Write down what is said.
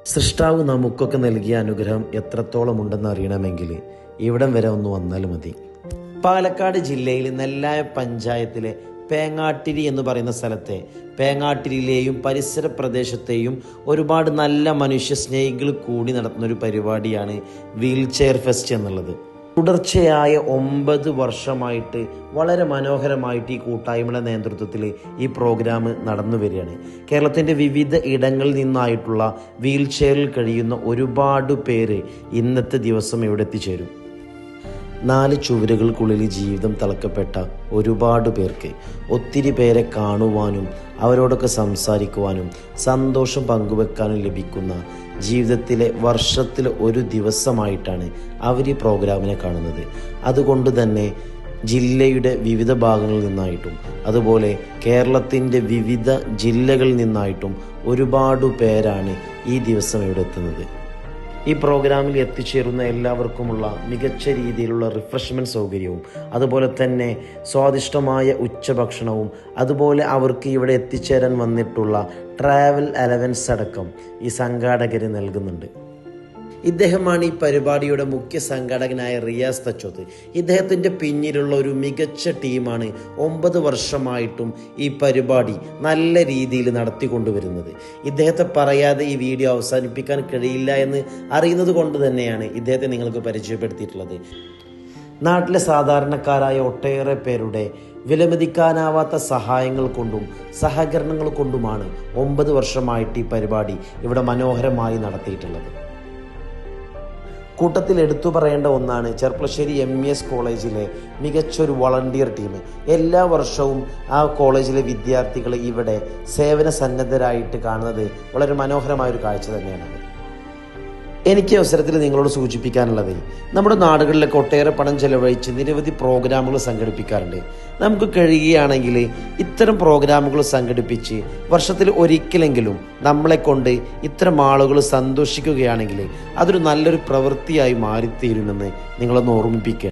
സൃഷ്ടാവ് നമുക്കൊക്കെ നൽകിയ അനുഗ്രഹം എത്രത്തോളം ഉണ്ടെന്ന് അറിയണമെങ്കിൽ ഇവിടം വരെ ഒന്ന് വന്നാൽ മതി. പാലക്കാട് ജില്ലയിൽ നെല്ലായ പഞ്ചായത്തിലെ പേങ്ങാട്ടിരി എന്ന് പറയുന്ന സ്ഥലത്തെ പേങ്ങാട്ടിരിയിലെയും പരിസര പ്രദേശത്തെയും ഒരുപാട് നല്ല മനുഷ്യ സ്നേഹികൾ കൂടി നടത്തുന്ന ഒരു പരിപാടിയാണ് വീൽ ചെയർ ഫെസ്റ്റ് എന്നുള്ളത്. തുടർച്ചയായ 9 വർഷമായിട്ട് വളരെ മനോഹരമായിട്ട് ഈ കൂട്ടായ്മയുടെ നേതൃത്വത്തിൽ ഈ പ്രോഗ്രാം നടന്നു വരികയാണ്. കേരളത്തിൻ്റെ വിവിധ ഇടങ്ങളിൽ നിന്നായിട്ടുള്ള വീൽ ചെയറിൽ കഴിയുന്ന ഒരുപാട് പേര് ഇന്നത്തെ ദിവസം ഇവിടെ എത്തിച്ചേരും. 4 ചുവരുകൾക്കുള്ളിൽ ജീവിതം തളക്കപ്പെട്ട ഒരുപാട് പേർക്ക് ഒത്തിരി പേരെ കാണുവാനും അവരോടൊക്കെ സംസാരിക്കുവാനും സന്തോഷം പങ്കുവെക്കാനും ലഭിക്കുന്ന ജീവിതത്തിലെ വർഷത്തിലെ ഒരു ദിവസമായിട്ടാണ് അവർ ഈ പ്രോഗ്രാമിനെ കാണുന്നത്. അതുകൊണ്ട് തന്നെ ജില്ലയുടെ വിവിധ ഭാഗങ്ങളിൽ നിന്നായിട്ടും അതുപോലെ കേരളത്തിൻ്റെ വിവിധ ജില്ലകളിൽ നിന്നായിട്ടും ഒരുപാട് പേരാണ് ഈ ദിവസം ഇവിടെ എത്തുന്നത്. ഈ പ്രോഗ്രാമിൽ എത്തിച്ചേരുന്ന എല്ലാവർക്കുമുള്ള മികച്ച രീതിയിലുള്ള റിഫ്രഷ്മെൻറ്റ് സൗകര്യവും അതുപോലെ തന്നെ സ്വാദിഷ്ടമായ ഉച്ചഭക്ഷണവും അതുപോലെ അവർക്ക് ഇവിടെ എത്തിച്ചേരാൻ വന്നിട്ടുള്ള ട്രാവൽ അലവൻസ് അടക്കം ഈ സംഘാടകർ നൽകുന്നുണ്ട്. ഇദ്ദേഹമാണ് ഈ പരിപാടിയുടെ മുഖ്യ സംഘാടകനായ റിയാസ് തച്ചോത്ത്. ഇദ്ദേഹത്തിൻ്റെ പിന്നിലുള്ള ഒരു മികച്ച ടീമാണ് 9 വർഷമായിട്ടും ഈ പരിപാടി നല്ല രീതിയിൽ നടത്തിക്കൊണ്ടുവരുന്നത്. ഇദ്ദേഹത്തെ പറയാതെ ഈ വീഡിയോ അവസാനിപ്പിക്കാൻ കഴിയില്ല എന്ന് അറിയുന്നത് കൊണ്ട് തന്നെയാണ് ഇദ്ദേഹത്തെ നിങ്ങൾക്ക് പരിചയപ്പെടുത്തിയിട്ടുള്ളത്. നാട്ടിലെ സാധാരണക്കാരായ ഒട്ടേറെ പേരുടെ വിലമതിക്കാനാവാത്ത സഹായങ്ങൾ കൊണ്ടും സഹകരണങ്ങൾ കൊണ്ടുമാണ് 9 വർഷമായിട്ട് ഈ പരിപാടി ഇവിടെ മനോഹരമായി നടത്തിയിട്ടുള്ളത്. കൂട്ടത്തിൽ എടുത്തു പറയേണ്ട ഒന്നാണ് ചെർപ്പളശ്ശേരി MES കോളേജിലെ മികച്ചൊരു വളണ്ടിയർ ടീം. എല്ലാ വർഷവും ആ കോളേജിലെ വിദ്യാർത്ഥികളെ ഇവിടെ സേവന സന്നദ്ധരായിട്ട് കാണുന്നത് വളരെ മനോഹരമായൊരു കാഴ്ച തന്നെയാണ്. എനിക്ക് അവസരത്തിൽ നിങ്ങളോട് സൂചിപ്പിക്കാനുള്ളത്, നമ്മുടെ നാടുകളിലൊക്കെ ഒട്ടേറെ പണം ചെലവഴിച്ച് നിരവധി പ്രോഗ്രാമുകൾ സംഘടിപ്പിക്കാറുണ്ട്. നമുക്ക് കഴിയുകയാണെങ്കിൽ ഇത്തരം പ്രോഗ്രാമുകൾ സംഘടിപ്പിച്ച് വർഷത്തിൽ ഒരിക്കലെങ്കിലും നമ്മളെ കൊണ്ട് ഇത്തരം ആളുകൾ സന്തോഷിക്കുകയാണെങ്കിൽ അതൊരു നല്ലൊരു പ്രവൃത്തിയായി മാറിത്തീരുമെന്ന് നിങ്ങളൊന്ന് ഓർമ്മിപ്പിക്കുക.